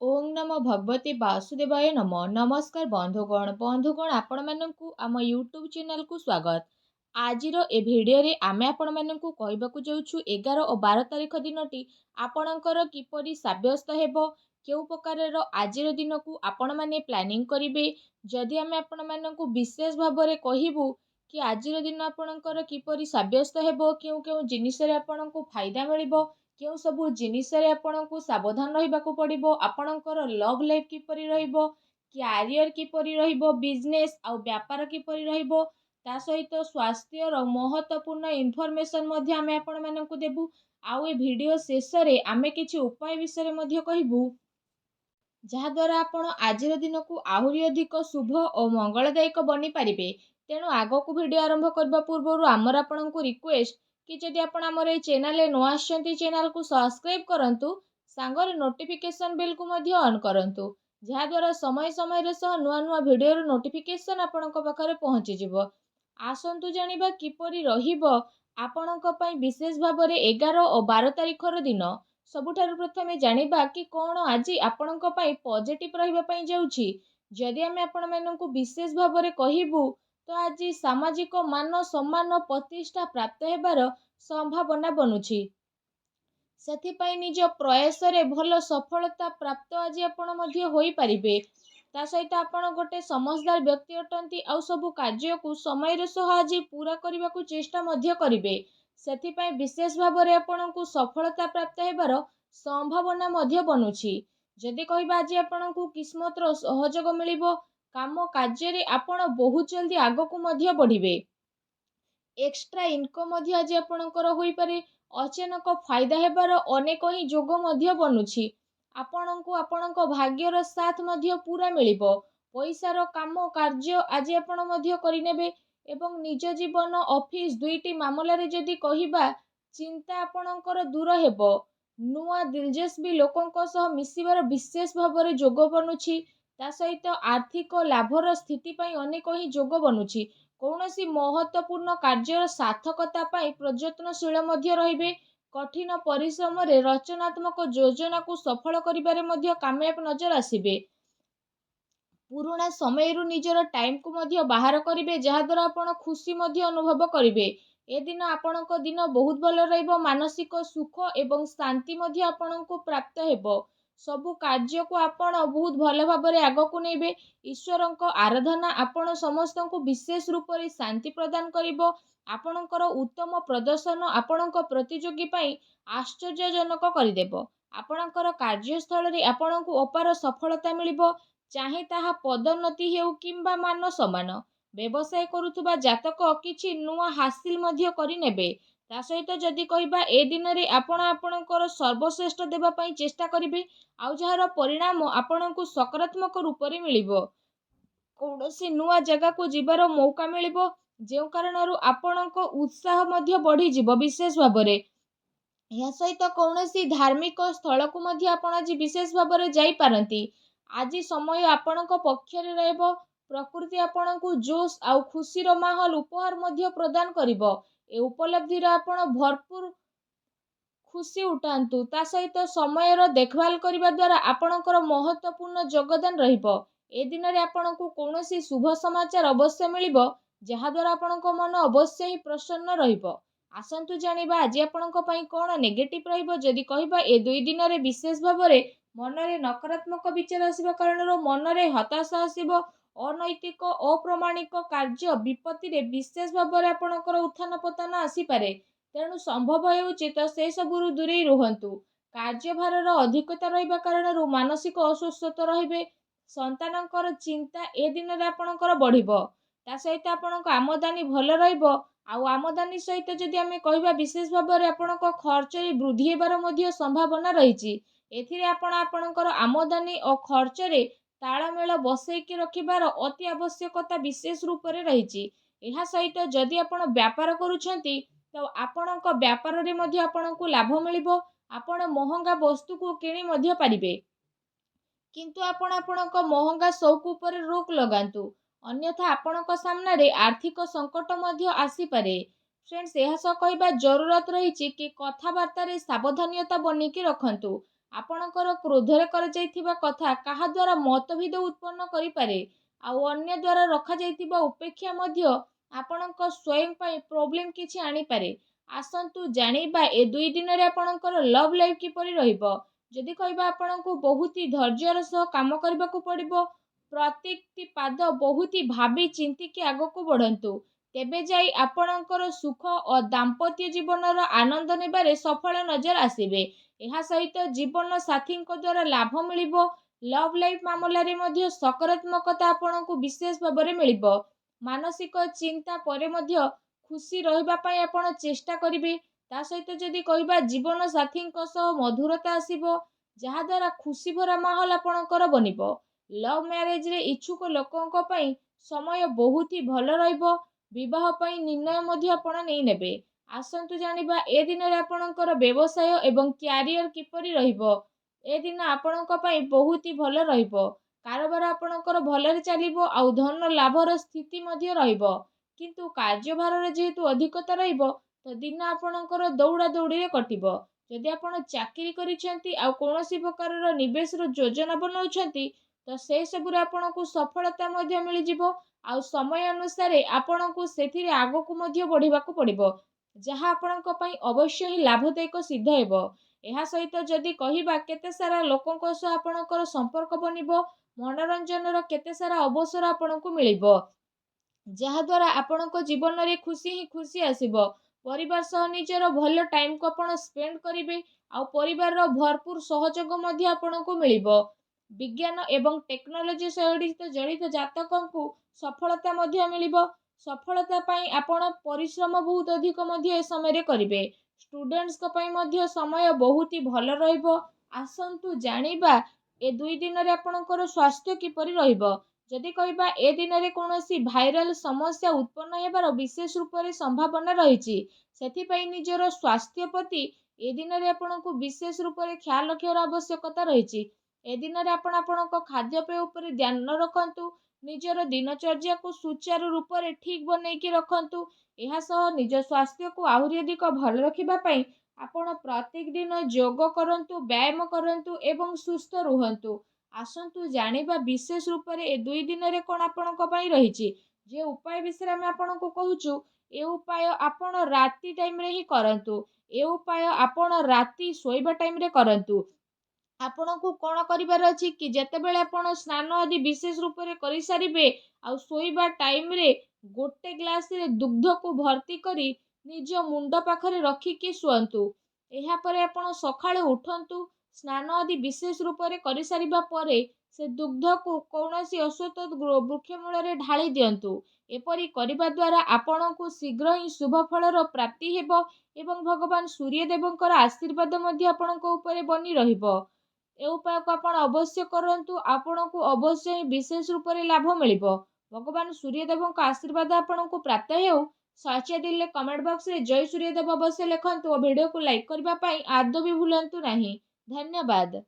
ओं नमो भगवते वासुदेवाय नमो नमस्कार बंधुगण आपण मानकु आम यूट्यूब चैनल को स्वागत। आजिर ए भिडियो आमे आपण मानकु कहबाकू जाउछु 11 और 12 तारिख दिनटी आपणकर किपरि साब्यस्त हेबो केउ प्रकारर आजिर दिन को आपण माने प्लानिंग करिवे। जदि आमे आपण मानकु विशेष भाबरे कहिबु कि आजिर दिन आपणकर किपरि साब्यस्त हेबो केउ केउ जिनिस रे आपणकु फायदा मिलिबो केउ सबु जिनिस रे आपणकु सावधान रहिबाकू पड़िबो आपणकर लव लाइफ किपरि रहिबो क्यारियर किपरि रहिबो बिजनेस आउ व्यापार किपरि रहिबो ता सहित स्वास्थ्य रो महत्वपूर्ण इन्फॉर्मेशन मध्ये आमे आपण मानकु देबु। आउ ए वीडियो शेष रे आमे किछि उपाय विषय मध्ये कहिबु जहा द्वारा आपण आजिर दिन को आहुरी अधिक शुभ और मंगलदायक बनी पारिबे। तेणु आगो को वीडियो आरंभ करबा पूर्व आमर आपनकु रिक्वेस्ट कि जदि आपण आमर ए चैनल रे नुआ आछंती चैनल को सब्सक्राइब करंतु सांगरे नोटिफिकेशन बेल को मध्ये ऑन करंतु जहा द्वारा समय समय रे सह नुआ नुआ वीडियो रो नोटिफिकेशन आपनक पाखरे पहुंची जिवो। आसंतु जानिबा किपरि रहिबो आपनक पई विशेष भाबरे 11 और 12 तारिख रो दिन। सबुठारु प्रथमे जानिबा कि कोन आज आपनक पई पॉजिटिव रहिबा पई जाउछि। जदि आमे आपण मानकु विशेष भाबरे कहिबु तो आज सामाजिक मान सम्मान और प्रतिष्ठा प्राप्त हेबार संभावना बनुछि। सेथिपाई निज प्रयास रे भल सफलता प्राप्त आज आपण मध्ये होई परिबे। ता सहित आपण गोटे समझदार व्यक्ति अटंती आउ सबु कार्य को समय रे सह आज पूरा करबा को चेष्टा मध्ये करिवे। सेथिपाई विशेष भाबरे आपणकु सफलता प्राप्त हेबार संभावना मध्ये बनुछि। जदि कहबा आज आपणकु किस्मत रो सहयोग मिलिबो काम कार्य रे आपण बहुत जल्दी आगो को मध्ये बढ़िबे। एक्स्ट्रा इनकम मध्ये आज आपणकर होई पारे अचानक फायदा हेबार अनेक ही जोग मध्ये बनुछि। आपणकु आपणक भाग्यर साथ मध्ये पूरा मिलिबो पैसार काम कार्य आज आपण मध्ये करिनेबे एवं निज जीवन ऑफिस दुईटी मामला रे जदि कहिबा चिंता आपणकर दूर हेबो। नुआ दिलचस्पी लोकंक सह मिसिबार विशेष भाबरे जोग बनुछि। ता सहित आर्थिक लाभर स्थिति पई अनेक ही जोग बनुछि। कौनसी महत्वपूर्ण कार्यर सार्थकता पई प्रयत्नशील मध्ये रहिबे। कठिन परिश्रम रे रचनात्मक योजना को सफल करिबारे मध्ये कामयाब नजर आसीबे। पुराना समय रु निजर टाइम को मध्ये बाहर करिवे जहा द्वारा आपण खुशी मध्ये अनुभव करिवे। ए दिन आपणक दिन बहुत भल रहइबो मानसिक सुख एवं शांति मध्ये आपणको प्राप्त हेबो। सबु कार्य को आपण बहुत भल भाबरे आगो को नेबे। ईश्वरक आराधना आपण समस्त को विशेष रूप रे शांति प्रदान करिवो। आपणकर उत्तम प्रदर्शन आपणक प्रतियोगी पई आश्चर्यजनक करिदेबो। आपणकर कार्यस्थल रे आपणको अपार सफलता मिलिबो चाहे ताहा पदोन्नति हेउ किंबा मान सम्मान। व्यवसाय करुथुबा जातक किछि नुआ हासिल मध्ये करि नेबे। ता सहित जदि कहिबा ए दिन रे आपण आपणकर सर्वश्रेष्ठ देबा पई चेष्टा करिवे आउ जहार परिणाम आपणको सकारात्मक रूप रे मिलिबो। कौनसी नुआ जगह को जीवार मौका मिलिबो जेउ कारणरु आपणको उत्साह मध्ये बढ़ी जिवो विशेष भाबरे। या सहित कौनसी धार्मिक स्थल को मध्ये आपण आज विशेष भाबरे जाई पारंती। आज समय आपणक पक्षरे रहइबो। प्रकृति आपणको जोश आउ खुशीर माहौल उपहार मध्ये प्रदान करिवो। ए उपलब्धि रे आपण भरपूर खुशी उठांतु। ता सहित समयर देखभाल करिबा द्वारा आपणकर महत्वपूर्ण योगदान रहिबो। ए दिन रे आपणको कौनसी शुभ समाचार अवश्य मिलिबो जहा द्वारा आपणको मन अवश्य ही प्रसन्न रहिबो। आसंतु जानिबा आज आपणको पई कोन नेगेटिव रहिबो। जदि कहिबा ए दुई दिन रे विशेष भाबरे मनरे नकारात्मक विचार आसीबा कारणरो मनरे हताशा आसीबो। अनैतिक अप्रमाणिक कार्य विपत्ति रे विशेष भाबरे आपणकर उत्थान पतन आसी पारे। तेणु संभव हेउछि तो से सबुरु दूरे रुहंतु। कार्यभारर अधिकता रहिबा कारणरो मानसिक अस्वस्थता रहिबे। संतानकर चिंता ए दिन रे आपणकर बढ़िबो। ता सहित आपणक आमदानी भल रहिबो। आउ आमदानी सहित जदि आमे कहिबा विशेष भाबरे आपणक खर्च रे वृद्धि हेबार मध्ये संभावना रहिछि। एथिरे आपण आपणकर आमदानी और खर्च रे ताळमेळ बसैकी रखिबार अति आवश्यकता विशेष रूप रे रहिछि। एहा सहित जदि आपण व्यापार करूछंती तो आपणक व्यापार रे मध्ये आपणको लाभ मिलिबो। आपण महंगा वस्तु को किणी मध्ये पारिबे किंतु आपण आपणक महंगा शौक ऊपर रोक लगांतु अन्यथा आपणक सामना रे आर्थिक संकट मध्ये आसी पारे। फ्रेंड्स एहा स कहबा जरूरत रहिछि कि कथावार्ता रे सावधानता बनिकी रखंतु। ଆପଣଙ୍କର କ୍ରୋଧରେ କରାଯାଇଥିବା କଥା କାହା ଦ୍ୱାରା ମତଭେଦ ଉତ୍ପନ୍ନ କରିପାରେ। ଆଉ ଅନ୍ୟ ଦ୍ୱାରା ରଖାଯାଇଥିବା ଉପେକ୍ଷା ମଧ୍ୟ ଆପଣଙ୍କ ସ୍ୱୟଂ ପାଇଁ ପ୍ରୋବ୍ଲେମ୍ କିଛି ଆଣିପାରେ। ଆସନ୍ତୁ ଜାଣିବା ଏ 2 ଦିନରେ ଆପଣଙ୍କର ଲଭ୍ ଲାଇଫ୍ କିପରି ରହିବ। ଯଦି କହିବା ଆପଣଙ୍କୁ ବହୁତ ହି ଧୈର୍ଯ୍ୟର ସହ କାମ କରିବାକୁ ପଡ଼ିବ। ପ୍ରତ୍ୟେକଟି ପାଦ ବହୁତ ହି ଭାବି ଚିନ୍ତିକି ଆଗକୁ ବଢ଼ନ୍ତୁ। ତେବେ ଯାଇ ଆପଣଙ୍କର ସୁଖ ଓ ଦାମ୍ପତ୍ୟ ଜୀବନର ଆନନ୍ଦ ନେବାରେ ସଫଳ ନଜର ଆସିବେ। ଏହା ସହିତ ଜୀବନ ସାଥୀଙ୍କ ଦ୍ୱାରା ଲାଭ ମିଳିବ। ଲଭ୍ ଲାଇଫ୍ ମାମଲାରେ ମଧ୍ୟ ସକାରାତ୍ମକତା ଆପଣଙ୍କୁ ବିଶେଷ ଭାବରେ ମିଳିବ। ମାନସିକ ଚିନ୍ତା ପରେ ମଧ୍ୟ ଖୁସି ରହିବା ପାଇଁ ଆପଣ ଚେଷ୍ଟା କରିବେ। ତା ସହିତ ଯଦି କହିବା ଜୀବନ ସାଥୀଙ୍କ ସହ ମଧୁରତା ଆସିବ, ଯାହାଦ୍ୱାରା ଖୁସି ଭରା ମାହୋଲ ଆପଣଙ୍କର ବନିବ। ଲଭ୍ ମ୍ୟାରେଜରେ ଇଚ୍ଛୁକ ଲୋକଙ୍କ ପାଇଁ ସମୟ ବହୁତ ହି ଭଲ ରହିବ। ବିବାହ ପାଇଁ ନିର୍ଣ୍ଣୟ ମଧ୍ୟ ଆପଣ ନେଇନେବେ। ଆସନ୍ତୁ ଜାଣିବା ଏ ଦିନରେ ଆପଣଙ୍କର ବ୍ୟବସାୟ ଏବଂ କ୍ୟାରିୟର କିପରି ରହିବ। ଏ ଦିନ ଆପଣଙ୍କ ପାଇଁ ବହୁତ ହି ଭଲ ରହିବ। କାରବାର ଆପଣଙ୍କର ଭଲରେ ଚାଲିବ ଆଉ ଧନ ଲାଭର ସ୍ଥିତି ମଧ୍ୟ ରହିବ। କିନ୍ତୁ କାର୍ଯ୍ୟଭାରର ଯେହେତୁ ଅଧିକତା ରହିବ, ତ ଦିନ ଆପଣଙ୍କର ଦୌଡ଼ା ଦୌଡ଼ିରେ କଟିବ। ଯଦି ଆପଣ ଚାକିରି କରିଛନ୍ତି ଆଉ କୌଣସି ପ୍ରକାରର ନିବେଶର ଯୋଜନା ବନାଉଛନ୍ତି, ତ ସେସବୁରେ ଆପଣଙ୍କୁ ସଫଳତା ମଧ୍ୟ ମିଳିଯିବ। ଆଉ ସମୟ ଅନୁସାରେ ଆପଣଙ୍କୁ ସେଥିରେ ଆଗକୁ ମଧ୍ୟ ବଢ଼ିବାକୁ ପଡ଼ିବ, ଯାହା ଆପଣଙ୍କ ପାଇଁ ଅବଶ୍ୟ ହିଁ ଲାଭଦାୟକ ସିଦ୍ଧ ହେବ। ଏହା ସହିତ ଯଦି କହିବା କେତେ ସାରା ଲୋକଙ୍କ ସହ ଆପଣଙ୍କର ସମ୍ପର୍କ ବନିବ, ମନୋରଞ୍ଜନର କେତେ ସାରା ଅବସର ଆପଣଙ୍କୁ ମିଳିବ, ଯାହାଦ୍ୱାରା ଆପଣଙ୍କ ଜୀବନରେ ଖୁସି ହିଁ ଖୁସି ଆସିବ। ପରିବାର ସହ ନିଜର ଭଲ ଟାଇମ୍କୁ ଆପଣ ସ୍ପେଣ୍ଡ କରିବେ ଆଉ ପରିବାରର ଭରପୁର ସହଯୋଗ ମଧ୍ୟ ଆପଣଙ୍କୁ ମିଳିବ। ବିଜ୍ଞାନ ଏବଂ ଟେକ୍ନୋଲୋଜି ସହିତ ଜଡ଼ିତ ଜାତକଙ୍କୁ ସଫଳତା ମଧ୍ୟ ମିଳିବ। ସଫଳତା ପାଇଁ ଆପଣ ପରିଶ୍ରମ ବହୁତ ଅଧିକ ମଧ୍ୟ ଏ ସମୟରେ କରିବେ। ଷ୍ଟୁଡେଣ୍ଟସ୍ଙ୍କ ପାଇଁ ମଧ୍ୟ ସମୟ ବହୁତ ହି ଭଲ ରହିବ। ଆସନ୍ତୁ ଜାଣିବା ଏ 2 ଦିନରେ ଆପଣଙ୍କର ସ୍ୱାସ୍ଥ୍ୟ କିପରି ରହିବ। ଯଦି କହିବା ଏ ଦିନରେ କୌଣସି ଭାଇରାଲ ସମସ୍ୟା ଉତ୍ପନ୍ନ ହେବାର ବିଶେଷ ରୂପରେ ସମ୍ଭାବନା ରହିଛି। ସେଥିପାଇଁ ନିଜର ସ୍ୱାସ୍ଥ୍ୟ ପ୍ରତି ଏ ଦିନରେ ଆପଣଙ୍କୁ ବିଶେଷ ରୂପରେ ଖ୍ୟାଲ ରଖିବାର ଆବଶ୍ୟକତା ରହିଛି। ଏ ଦିନରେ ଆପଣ ଆପଣଙ୍କ ଖାଦ୍ୟପେୟ ଉପରେ ଧ୍ୟାନ ରଖନ୍ତୁ। ନିଜର ଦିନଚର୍ଯ୍ୟାକୁ ସୁଚାରୁ ରୂପରେ ଠିକ୍ ବନେଇକି ରଖନ୍ତୁ। ଏହା ସହ ନିଜ ସ୍ୱାସ୍ଥ୍ୟକୁ ଆହୁରି ଅଧିକ ଭଲ ରଖିବା ପାଇଁ ଆପଣ ପ୍ରତ୍ୟେକ ଦିନ ଯୋଗ କରନ୍ତୁ, ବ୍ୟାୟାମ କରନ୍ତୁ ଏବଂ ସୁସ୍ଥ ରୁହନ୍ତୁ। ଆସନ୍ତୁ ଜାଣିବା ବିଶେଷ ରୂପରେ ଏ 2 ଦିନରେ କ'ଣ ଆପଣଙ୍କ ପାଇଁ ରହିଛି। ଯେ ଉପାୟ ବିଷୟରେ ଆମେ ଆପଣଙ୍କୁ କହୁଛୁ, ଏ ଉପାୟ ଆପଣ ରାତି ଟାଇମରେ ହିଁ କରନ୍ତୁ। ଏ ଉପାୟ ଆପଣ ରାତି ଶୋଇବା ଟାଇମରେ କରନ୍ତୁ। ଆପଣଙ୍କୁ କ'ଣ କରିବାର ଅଛି କି ଯେତେବେଳେ ଆପଣ ସ୍ନାନ ଆଦି ବିଶେଷ ରୂପରେ କରିସାରିବେ ଆଉ ଶୋଇବା ଟାଇମରେ 1 ଗ୍ଲାସରେ ଦୁଗ୍ଧକୁ ଭର୍ତ୍ତି କରି ନିଜ ମୁଣ୍ଡ ପାଖରେ ରଖିକି ଶୁଅନ୍ତୁ। ଏହାପରେ ଆପଣ ସକାଳେ ଉଠନ୍ତୁ। ସ୍ନାନ ଆଦି ବିଶେଷ ରୂପରେ କରିସାରିବା ପରେ ସେ ଦୁଗ୍ଧକୁ କୌଣସି ଅଶ୍ୱତ୍ଥ ବୃକ୍ଷ ମୂଳରେ ଢାଳି ଦିଅନ୍ତୁ। ଏପରି କରିବା ଦ୍ୱାରା ଆପଣଙ୍କୁ ଶୀଘ୍ର ହିଁ ଶୁଭ ଫଳର ପ୍ରାପ୍ତି ହେବ ଏବଂ ଭଗବାନ ସୂର୍ଯ୍ୟଦେବଙ୍କର ଆଶୀର୍ବାଦ ମଧ୍ୟ ଆପଣଙ୍କ ଉପରେ ବନି ରହିବ। ଏ ଉପାୟକୁ ଆପଣ ଅବଶ୍ୟ କରନ୍ତୁ। ଆପଣଙ୍କୁ ଅବଶ୍ୟ ହିଁ ବିଶେଷ ରୂପରେ ଲାଭ ମିଳିବ। ଭଗବାନ ସୂର୍ଯ୍ୟଦେବଙ୍କ ଆଶୀର୍ବାଦ ଆପଣଙ୍କୁ ପ୍ରାପ୍ତ ହେଉ। ସଚ୍ଚା ଦିଲରେ କମେଣ୍ଟ ବକ୍ସରେ ଜୟ ସୂର୍ଯ୍ୟଦେବ ଅବଶ୍ୟ ଲେଖନ୍ତୁ ଓ ଭିଡ଼ିଓକୁ ଲାଇକ୍ କରିବା ପାଇଁ ଆଦୌ ବି ଭୁଲନ୍ତୁ ନାହିଁ। ଧନ୍ୟବାଦ।